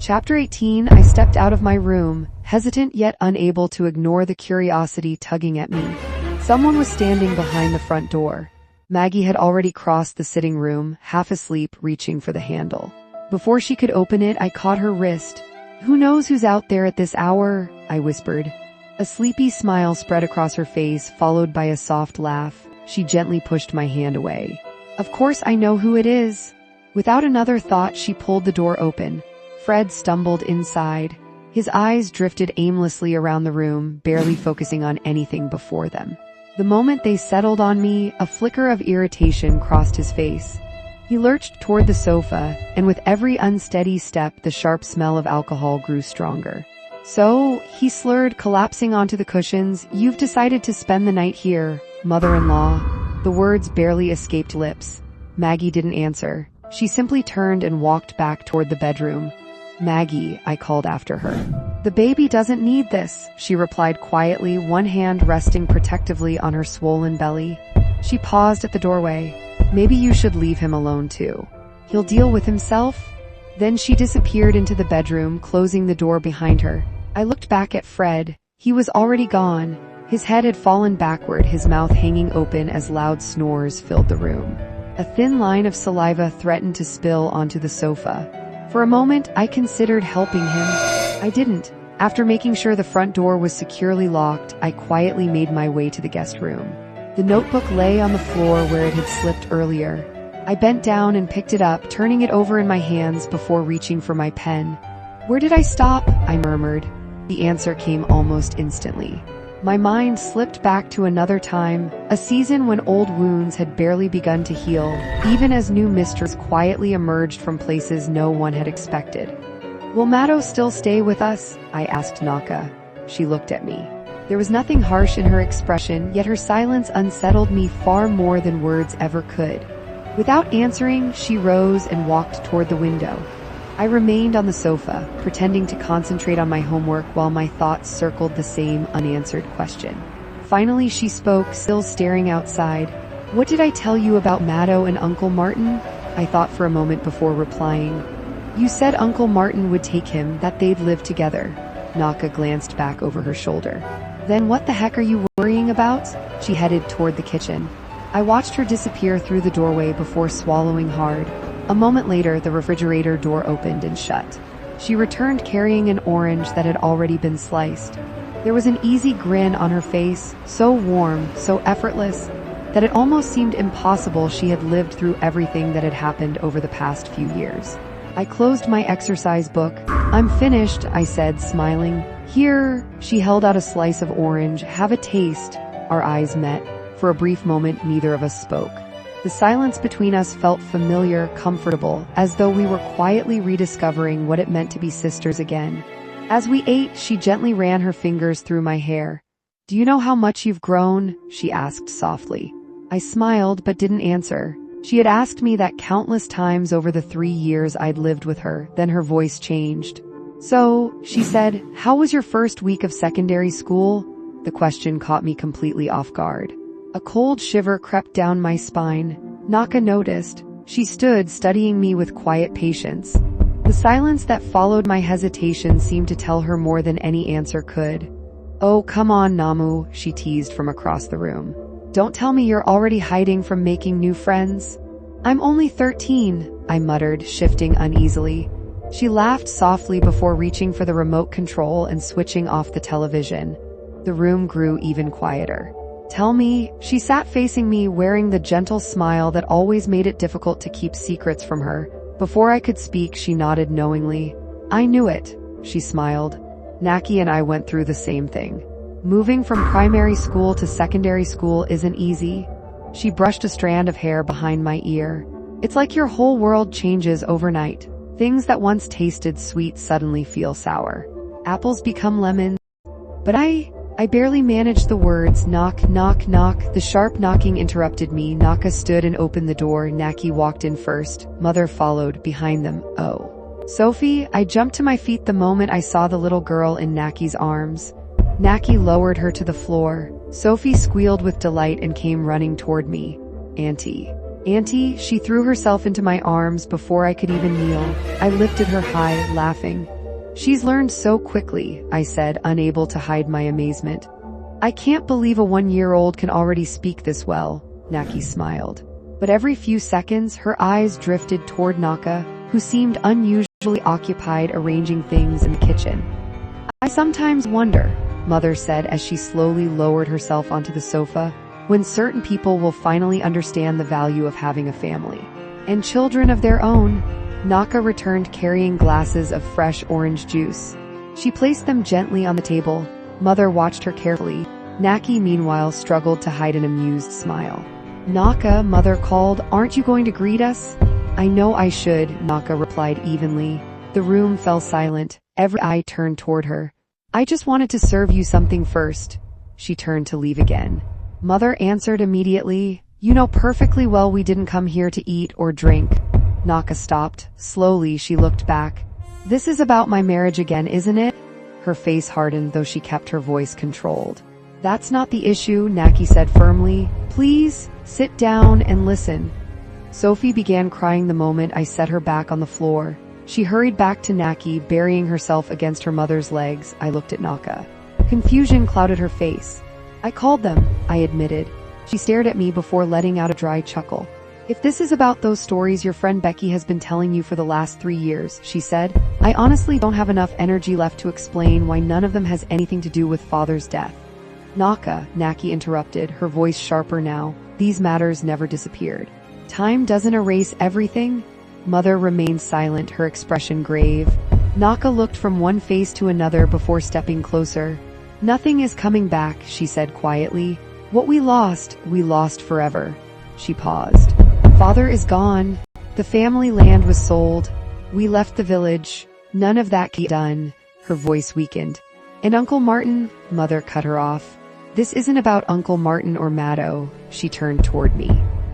Chapter 18. I stepped out of my room, hesitant yet unable to ignore the curiosity tugging at me. Someone was standing behind the front door. Maggie had already crossed the sitting room, half asleep, reaching for the handle. Before she could open it, I caught her wrist. "Who knows who's out there at this hour?" I whispered. A sleepy smile spread across her face, followed by a soft laugh. She gently pushed my hand away. "Of course I know who it is." Without another thought, she pulled the door open. Fred stumbled inside. His eyes drifted aimlessly around the room, barely focusing on anything before them. The moment they settled on me, a flicker of irritation crossed his face. He lurched toward the sofa, and with every unsteady step, the sharp smell of alcohol grew stronger. "So," he slurred, collapsing onto the cushions, "you've decided to spend the night here, mother-in-law." The words barely escaped lips. Maggie didn't answer. She simply turned and walked back toward the bedroom. "Maggie," I called after her. "The baby doesn't need this," she replied quietly, one hand resting protectively on her swollen belly. She paused at the doorway. "Maybe you should leave him alone too. He'll deal with himself." Then she disappeared into the bedroom, closing the door behind her. I looked back at Fred. He was already gone. His head had fallen backward, his mouth hanging open as loud snores filled the room. A thin line of saliva threatened to spill onto the sofa. For a moment, I considered helping him. I didn't. After making sure the front door was securely locked, I quietly made my way to the guest room. The notebook lay on the floor where it had slipped earlier. I bent down and picked it up, turning it over in my hands before reaching for my pen. "Where did I stop?" I murmured. The answer came almost instantly. My mind slipped back to another time, a season when old wounds had barely begun to heal, even as new mysteries quietly emerged from places no one had expected. "Will Maddo still stay with us?" I asked Naka. She looked at me. There was nothing harsh in her expression, yet her silence unsettled me far more than words ever could. Without answering, she rose and walked toward the window. I remained on the sofa, pretending to concentrate on my homework while my thoughts circled the same unanswered question. Finally, she spoke, still staring outside. "What did I tell you about Maddo and Uncle Martin?" I thought for a moment before replying. "You said Uncle Martin would take him, that they'd live together." Naka glanced back over her shoulder. "Then what the heck are you worrying about?" She headed toward the kitchen. I watched her disappear through the doorway before swallowing hard. A moment later, the refrigerator door opened and shut. She returned carrying an orange that had already been sliced. There was an easy grin on her face, so warm, so effortless, that it almost seemed impossible she had lived through everything that had happened over the past few years. I closed my exercise book. "I'm finished," I said, smiling. "Here." She held out a slice of orange. "Have a taste." Our eyes met. For a brief moment, neither of us spoke. The silence between us felt familiar, comfortable, as though we were quietly rediscovering what it meant to be sisters again. As we ate, she gently ran her fingers through my hair. "Do you know how much you've grown?" she asked softly. I smiled but didn't answer. She had asked me that countless times over the 3 years I'd lived with her, then her voice changed. "So," she said, "how was your first week of secondary school?" The question caught me completely off guard. A cold shiver crept down my spine. Naka noticed. She stood, studying me with quiet patience. The silence that followed my hesitation seemed to tell her more than any answer could. "Oh, come on, Namu," she teased from across the room. "Don't tell me you're already hiding from making new friends." "I'm only 13, I muttered, shifting uneasily. She laughed softly before reaching for the remote control and switching off the television. The room grew even quieter. "Tell me." She sat facing me, wearing the gentle smile that always made it difficult to keep secrets from her. Before I could speak, she nodded knowingly. "I knew it," she smiled. "Naki and I went through the same thing. Moving from primary school to secondary school isn't easy." She brushed a strand of hair behind my ear. "It's like your whole world changes overnight. Things that once tasted sweet suddenly feel sour. Apples become lemons." But I barely managed the words. "Knock, knock, knock." The sharp knocking interrupted me. Naka stood and opened the door. Naki walked in first. Mother followed behind them. "Oh, Sophie." I jumped to my feet the moment I saw the little girl in Naki's arms. Naki lowered her to the floor. Sophie squealed with delight and came running toward me. "Auntie." Auntie, she threw herself into my arms before I could even kneel. I lifted her high, laughing. She's learned so quickly, I said, unable to hide my amazement. I can't believe a 1-year-old can already speak this well, Naki smiled. But every few seconds, her eyes drifted toward Naka, who seemed unusually occupied arranging things in the kitchen. I sometimes wonder, Mother said as she slowly lowered herself onto the sofa, when certain people will finally understand the value of having a family. And children of their own. Naka returned carrying glasses of fresh orange juice. She placed them gently on the table. Mother watched her carefully. Naki meanwhile struggled to hide an amused smile. Naka, Mother called, aren't you going to greet us? I know I should, Naka replied evenly. The room fell silent. Every eye turned toward her. I just wanted to serve you something first. She turned to leave again. Mother answered immediately, you know perfectly well we didn't come here to eat or drink. Naka stopped. Slowly she looked back. This is about my marriage again, isn't it? Her face hardened, though she kept her voice controlled. That's not the issue, Naki said firmly. Please, sit down and listen. Sophie began crying the moment I set her back on the floor. She hurried back to Naki, burying herself against her mother's legs. I looked at Naka. Confusion clouded her face. I called them, I admitted. She stared at me before letting out a dry chuckle. If this is about those stories your friend Becky has been telling you for the last 3 years, she said, I honestly don't have enough energy left to explain why none of them has anything to do with Father's death. Naka, Naki interrupted, her voice sharper now. These matters never disappeared. Time doesn't erase everything. Mother remained silent, her expression grave. Naka looked from one face to another before stepping closer. Nothing is coming back, she said quietly. What we lost forever. She paused. Father is gone. The family land was sold. We left the village. None of that can be done. Her voice weakened. And Uncle Martin, Mother cut her off. This isn't about Uncle Martin or Maddo. She turned toward me.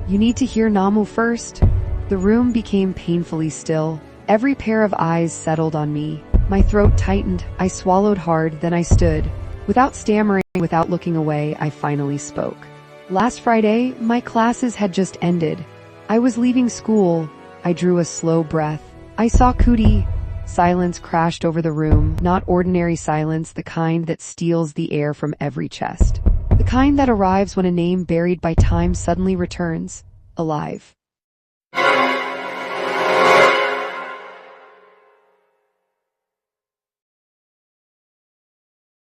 You need to hear Namu first. The room became painfully still. Every pair of eyes settled on me. My throat tightened. I swallowed hard, then I stood. Without stammering, without looking away, I finally spoke. Last Friday, my classes had just ended. I was leaving school. I drew a slow breath. I saw Kuti. Silence crashed over the room, not ordinary silence, the kind that steals the air from every chest. The kind that arrives when a name buried by time suddenly returns, alive.